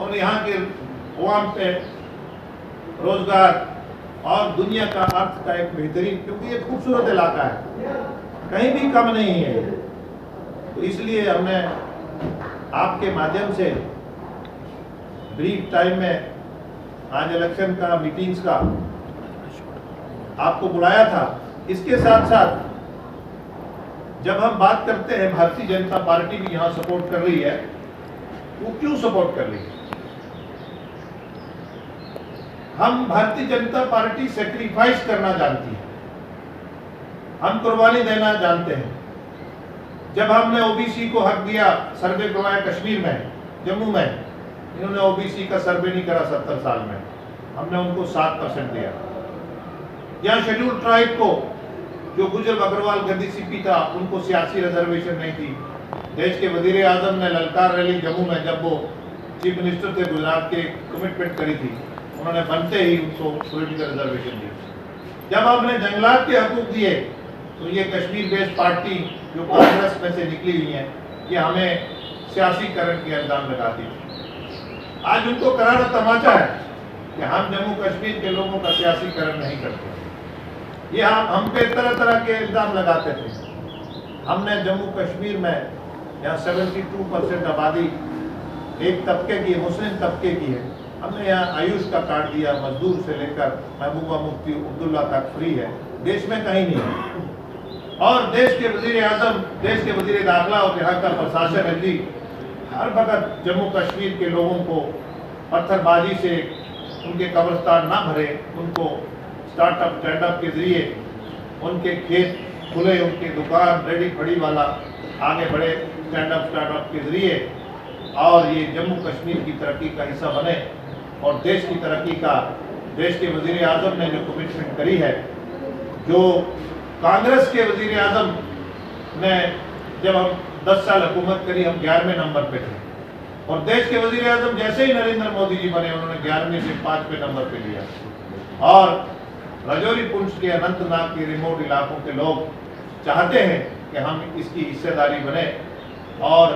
और यहाँ के अवाम पे रोजगार और दुनिया का अर्थ का एक बेहतरीन, क्योंकि ये खूबसूरत इलाका है, कहीं भी कम नहीं है। तो इसलिए हमने आपके माध्यम से ब्रीफ टाइम में आज इलेक्शन का मीटिंग्स का आपको बुलाया था। इसके साथ साथ जब हम बात करते हैं, भारतीय जनता पार्टी भी यहाँ सपोर्ट कर रही है। वो क्यों सपोर्ट कर रही है? हम भारतीय जनता पार्टी सेक्रीफाइस करना जानती है, हम कुर्बानी देना जानते हैं। जब हमने ओबीसी को हक दिया, सर्वे करवाया कश्मीर में, जम्मू में, इन्होंने ओबीसी का सर्वे नहीं करा 70 साल में, हमने उनको 7% दिया। यहाँ शेड्यूल ट्राइब को, जो गुजर बकरवाल गद्दी सीपी था, उनको सियासी रिजर्वेशन नहीं थी। देश के वजीर आजम ने ललकार रैली जम्मू में, जब वो चीफ मिनिस्टर थे गुजरात के, कमिटमेंट करी थी, उन्होंने बनते ही उनको पॉलिटिकल रिजर्वेशन दी। जब आपने जंगलात के हकूक दिए, तो ये कश्मीर बेस्ड पार्टी जो कांग्रेस में से निकली हुई है, ये हमें सियासीकरण के इल्जाम लगाती है। आज उनको करारा तमाचा है कि हम जम्मू कश्मीर के लोगों का सियासीकरण नहीं करते। ये हम पे तरह तरह के इल्जाम लगाते थे। हमने जम्मू कश्मीर में, यहाँ 72% आबादी एक तबके की, मुस्लिम तबके की है। हमने यहाँ आयुष का कार्ड दिया, मजदूर से लेकर महबूबा मुफ्ती अब्दुल्ला तक फ्री है, देश में कहीं नहीं है। और देश के वजीर आजम, देश के वजीर दाखिला और यहाँ का प्रशासन है जी, हर वक्त जम्मू कश्मीर के लोगों को पत्थरबाजी से उनके कब्रिस्तान ना भरे, उनको स्टार्टअप स्टैंडअप के जरिए उनके खेत खुले, उनकी दुकान रेडी फड़ी वाला आगे बढ़े स्टैंडअप स्टार्टअप के जरिए, और ये जम्मू कश्मीर की तरक्की का हिस्सा बने। और देश की तरक्की का देश के वजीर आजम ने जो कमिटमेंट करी है, जो कांग्रेस के वजीर आजम ने, जब हम 10 साल हुकूमत करी, हम 11वें नंबर पे थे, और देश के वजीर आजम जैसे ही नरेंद्र मोदी जी बने, उन्होंने 11वें से 5वें नंबर पे लिया। और राजौरी पुंछ के, अनंतनाग के रिमोट इलाकों के लोग चाहते हैं कि हम इसकी हिस्सेदारी बने और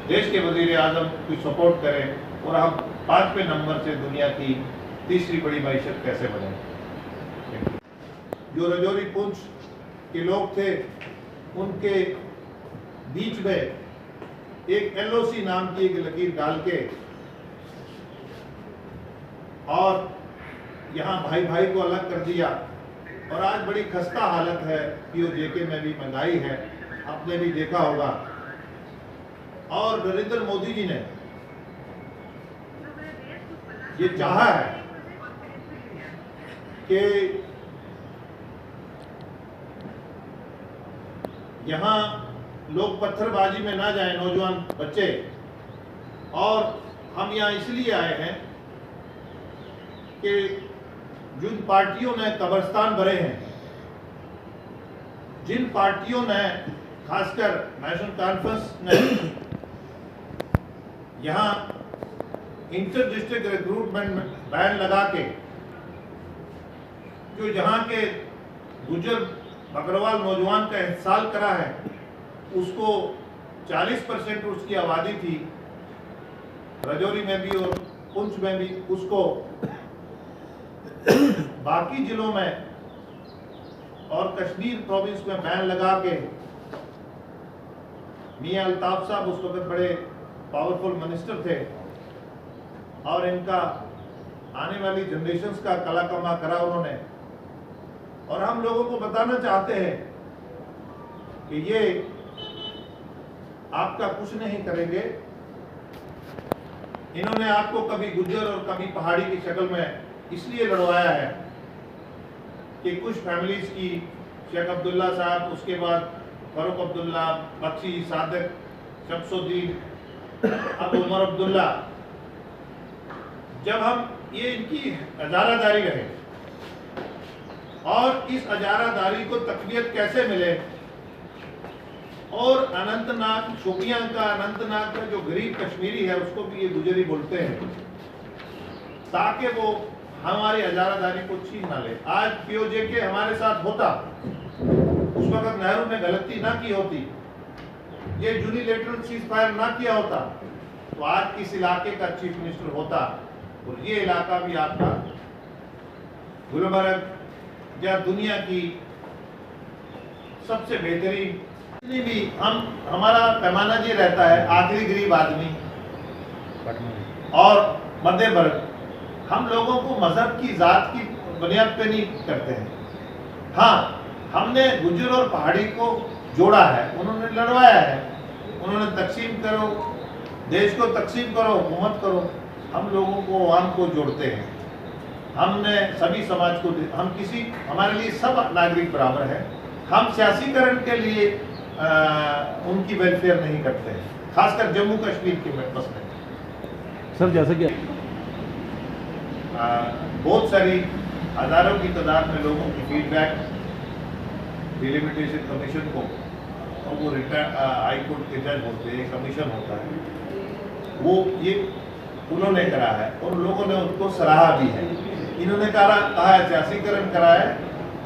देश के वजीर आजम की सपोर्ट करें, और हम 5वें नंबर से दुनिया की तीसरी बड़ी मईशत कैसे बने। जो राजौरी पुंछ के लोग थे, उनके बीच में एक LOC नाम की एक लकीर डाल के, और यहाँ भाई भाई को अलग कर दिया। और आज बड़ी खस्ता हालत है, POJK में भी महंगाई है, आपने भी देखा होगा। और नरेंद्र मोदी जी ने ये चाहा है कि यहाँ लोग पत्थरबाजी में ना जाएं, नौजवान बच्चे। और हम यहाँ इसलिए आए हैं कि जिन पार्टियों ने कब्रिस्तान भरे हैं, जिन पार्टियों ने, खासकर नेशनल कॉन्फ्रेंस ने यहाँ इंटर डिस्ट्रिक्ट रिक्रूटमेंट बैन लगा के, जो जहाँ के गुजर बकरवाल नौजवान का इंसाल करा है, उसको 40% उसकी आबादी थी, राजौरी में भी और पुंछ में भी, उसको बाकी जिलों में और कश्मीर प्रोविंस में बैन लगा के, मियां अल्ताफ साहब उस वक्त बड़े पावरफुल मिनिस्टर थे, और इनका आने वाली जनरेशन्स का कला कमा करा उन्होंने। और हम लोगों को बताना चाहते हैं कि ये आपका कुछ नहीं करेंगे। इन्होंने आपको कभी गुज्जर और कभी पहाड़ी की शक्ल में इसलिए लड़वाया है कि कुछ फैमिलीज की, शेख अब्दुल्ला साहब, उसके बाद फारूक अब्दुल्ला, बख्शी, सादिक, शमसुद्दीन, अब उमर अब्दुल्ला, जब हम ये इनकी अजारादारी रहे, और इस अजारादारी को तकवीत कैसे मिले, और अनंतनाग, शोपियां का, अनंतनाग का जो गरीब कश्मीरी है, उसको भी ये गुजरी बोलते हैं, ताकि वो हमारी अजारादारी को छीन ना ले। आज POJK हमारे साथ होता, उस वक्त नेहरू ने गलती ना की होती, ये यूनिलैटरल सीज फायर ना किया होता, तो आज इस इलाके का चीफ मिनिस्टर होता और ये इलाका भी आपका गुलबर्ग या दुनिया की सबसे बेहतरीन भी हमारा पैमाना ये रहता है आखिरी गरीब आदमी और मध्य वर्ग। हम लोगों को मजहब की जात की बुनियाद पे नहीं करते हैं। हाँ, हमने गुज्जर और पहाड़ी को जोड़ा है, उन्होंने लड़वाया है, उन्होंने तकसीम करो, देश को तकसीम करो, हुकूमत करो। हम लोगों को आवाम को जोड़ते हैं। हमने सभी समाज को, हमारे लिए सब नागरिक बराबर है। हम सियासीकरण के लिए उनकी वेलफेयर नहीं करते हैं, खासकर जम्मू कश्मीर के मसले में। सर जैसा कि बहुत सारी हजारों की तादाद में लोगों की फीडबैक डिलिमिटेशन कमीशन को, और वो हाई कोर्ट के जज होते हैं, कमीशन होता है, वो ये उन्होंने करा है और लोगों ने उनको सराहा भी है। इन्होंने कहा है सियासीकरण करा है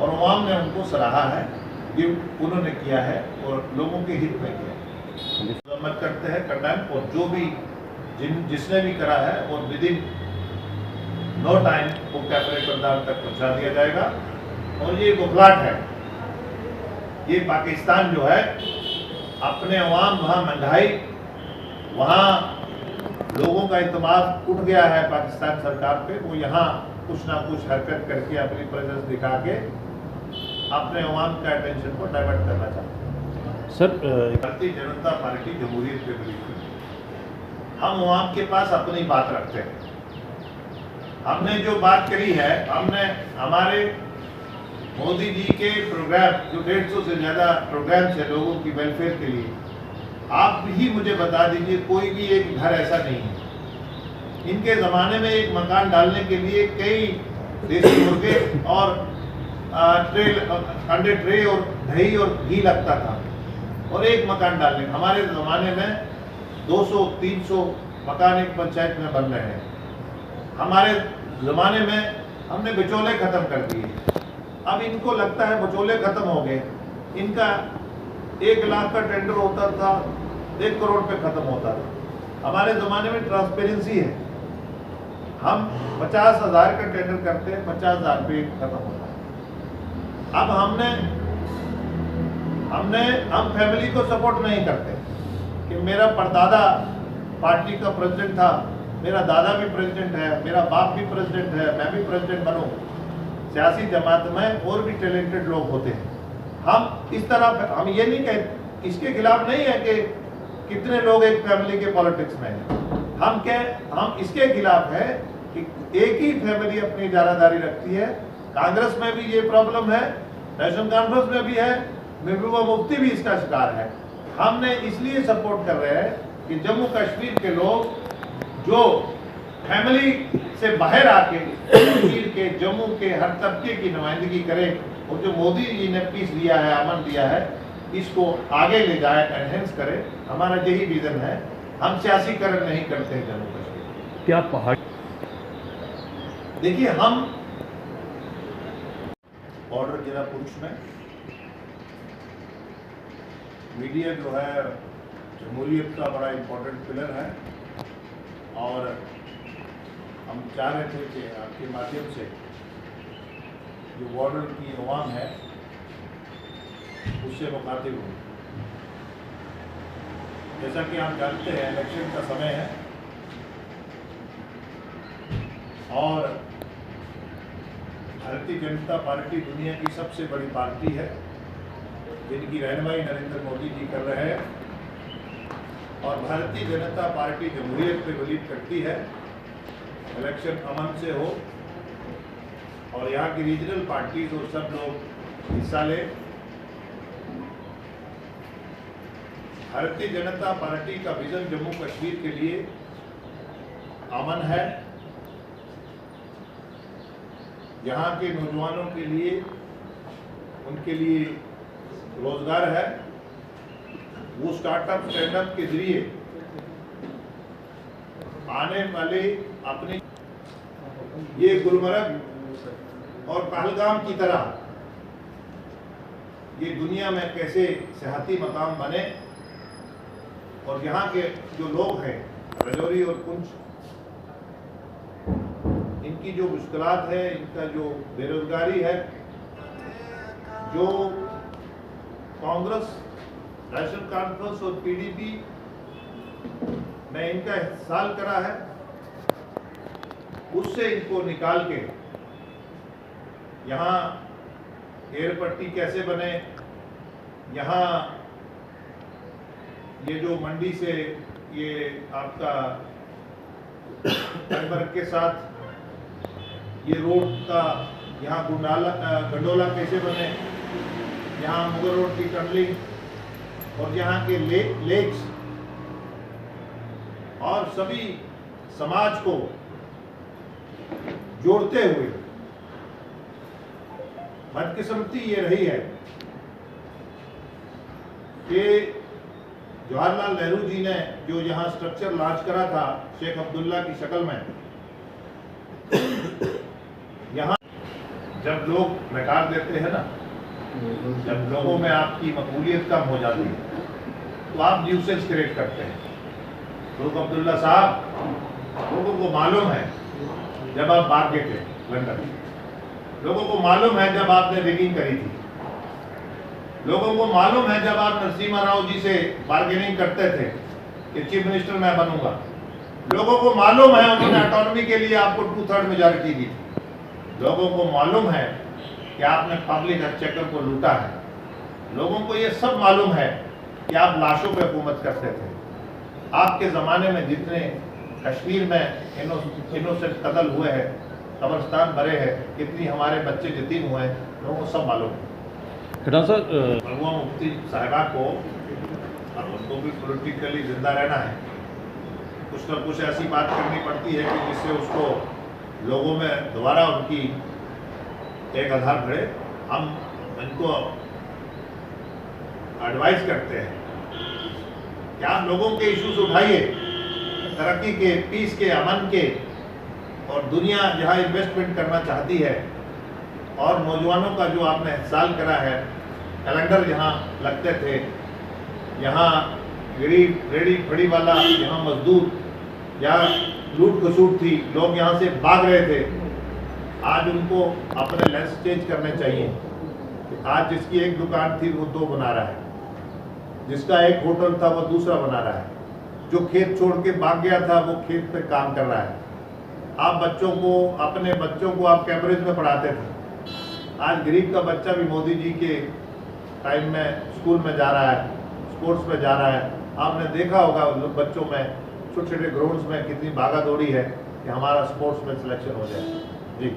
और अवाम ने उनको सराहा है, ये उन्होंने किया है और लोगों के हित में किया है। मत करते हैं कंडेम, और जो भी जिसने भी करा है और विद इन नो टाइम वो कैबिनेट प्रधान तक पहुंचा दिया जाएगा। और ये बुखलाहट है, ये पाकिस्तान जो है अपने अवाम, वहाँ महंगाई, वहाँ लोगों का इत्मीनान उठ गया है पाकिस्तान सरकार पे, वो यहाँ कुछ ना कुछ हरकत करके अपनी प्रेजेंस दिखा के अपने अवाम का अटेंशन को डाइवर्ट करना चाहते हैं। सर भारतीय जनता पार्टी जमहूरियत पे बिलीव करती है। हम अवाम के पास अपनी बात रखते हैं। हमने जो बात करी है, हमने हमारे मोदी जी के प्रोग्राम, जो 150 से ज़्यादा प्रोग्राम है लोगों की वेलफेयर के लिए, आप ही मुझे बता दीजिए कोई भी एक घर ऐसा नहीं है। इनके ज़माने में एक मकान डालने के लिए कई देसी मुर्गे और अंडे ट्रे और दही और घी लगता था, और एक मकान डालने। हमारे ज़माने में 200-300 मकान एक पंचायत में बन रहे हैं। हमारे ज़माने में हमने बिचौले ख़त्म कर दिए। अब इनको लगता है बिचौले ख़त्म हो गए। इनका 1 लाख का टेंडर होता था, 1 करोड़ पे ख़त्म होता था। हमारे ज़माने में ट्रांसपेरेंसी है। हम 50,000 का टेंडर करते हैं, 50,000 पे ख़त्म होता है। अब हम फैमिली को सपोर्ट नहीं करते कि मेरा परदादा पार्टी का प्रेसिडेंट था, मेरा दादा भी प्रेसिडेंट है, मेरा बाप भी प्रेसिडेंट है, मैं भी प्रेसिडेंट बनूं। सियासी जमात में और भी टैलेंटेड लोग होते हैं। हम इस तरह, हम ये नहीं कह, इसके खिलाफ नहीं है कि कितने लोग एक फैमिली के पॉलिटिक्स में हैं। हम इसके खिलाफ है कि एक ही फैमिली अपनी इजारादारी रखती है। कांग्रेस में भी ये प्रॉब्लम है, नेशनल कॉन्फ्रेंस में भी है, महबूबा मुफ्ती भी इसका शिकार है। हमने इसलिए सपोर्ट कर रहे हैं कि जम्मू कश्मीर के लोग जो फैमिली से बाहर आके कश्मीर के, जम्मू के हर तबके की नुमाइंदगी करें, और जो मोदी जी ने पीस दिया है, अमन दिया है, इसको आगे ले जाए, एनहेंस करें। हमारा यही विजन है। हम सियासीकरण नहीं करते हैं जम्मू कश्मीर। क्या पहाड़, देखिए, हम बॉर्डर जिला पुरुष में मीडिया जो है जमहूरियत का बड़ा इम्पोर्टेंट पिलर है, और हम चाह रहे थे कि आपके माध्यम से जो बॉर्डर की अवाम है उससे मुखातिब हो। जैसा कि आप जानते हैं, इलेक्शन का समय है और भारतीय जनता पार्टी दुनिया की सबसे बड़ी पार्टी है, जिनकी रहनुमाई नरेंद्र मोदी जी कर रहे हैं। और भारतीय जनता पार्टी जमहूरियत पे बिलीव करती है, इलेक्शन अमन से हो और यहाँ की रीजनल पार्टीज और सब लोग हिस्सा लें। भारतीय जनता पार्टी का विजन जम्मू कश्मीर के लिए अमन है, यहाँ के नौजवानों के लिए, उनके लिए रोजगार है। वो स्टार्टअप स्टैंडअप के जरिए आने वाले अपने ये गुलमर्ग और पहलगाम की तरह ये दुनिया में कैसे सियाहती मकाम बने, और यहाँ के जो लोग हैं राजौरी और पुंछ, इनकी जो मुश्किलात है, इनका जो बेरोजगारी है, जो कांग्रेस, नेशनल कॉन्फ्रेंस और पीडीपी ने इनका इस्तेमाल करा है, उससे इनको निकाल के यहाँ एयर पट्टी कैसे बने, यहाँ ये जो मंडी से ये आपका टनबर्ग के साथ ये रोड का यहाँ गंडोला कैसे बने, यहाँ मुगल रोड की टनलिंग और यहाँ के लेक्स और सभी समाज को जोड़ते हुए, बदकिस्मती ये रही है कि जवाहरलाल नेहरू जी ने जो यहाँ स्ट्रक्चर लॉन्च करा था शेख अब्दुल्ला की शक्ल में, यहाँ जब लोग नकार देते हैं ना, जब लोगों में आपकी मकबूलियत कम हो जाती है तो आप न्यूसेंस क्रिएट करते हैं। शेख अब्दुल्ला साहब, लोगों को मालूम है जब आप बाहर गए थे लंदन, लोगों को मालूम है जब आपने रिगिंग करी थी, लोगों को मालूम है जब आप नरसिम्हा राव जी से बार्गेनिंग करते थे कि चीफ मिनिस्टर मैं बनूंगा, लोगों को मालूम है उन्होंने ऑटोनॉमी के लिए आपको 2/3 मेजॉरिटी दी थी, लोगों को मालूम है कि आपने पब्लिक एक्सचेकर को लूटा है, लोगों को ये सब मालूम है कि आप लाशों पर हुकूमत करते थे। आपके ज़माने में जितने कश्मीर में इनोसेंट कत्ल हुए हैं, कब्रिस्तान भरे हैं, कितनी हमारे बच्चे यतीम हुए हैं, लोगों को सब मालूम है। मरहुआ मुफ्ती साहिबा को, और उनको भी पॉलिटिकली जिंदा रहना है, कुछ ना कुछ ऐसी बात करनी पड़ती है कि जिससे उसको लोगों में दोबारा उनकी एक आधार बढ़े। हम इनको एडवाइस करते हैं कि आप लोगों के इश्यूज उठाइए, तरक्की के, पीस के, अमन के, और दुनिया जहां इन्वेस्टमेंट करना चाहती है, और नौजवानों का जो आपने इहसान करा है, कैलेंडर जहां लगते थे, यहाँ गरीब रेडी फड़ी वाला, यहाँ मजदूर, यहाँ लूट खसूट थी, लोग यहाँ से भाग रहे थे, आज उनको अपने लेंस चेंज करने चाहिए। आज जिसकी एक दुकान थी वो 2 बना रहा है, जिसका एक होटल था वो दूसरा बना रहा है, जो खेत छोड़ के भाग गया था वो खेत पे काम कर रहा है। आप बच्चों को, अपने बच्चों को आप कैम्ब्रिज में पढ़ाते थे, आज गरीब का बच्चा भी मोदी जी के टाइम में स्कूल में जा रहा है, स्पोर्ट्स में जा रहा है। आपने देखा होगा बच्चों में, छोटे छोटे ग्राउंड्स में कितनी भागा दौड़ी है कि हमारा स्पोर्ट्स में सिलेक्शन हो जाए। जी।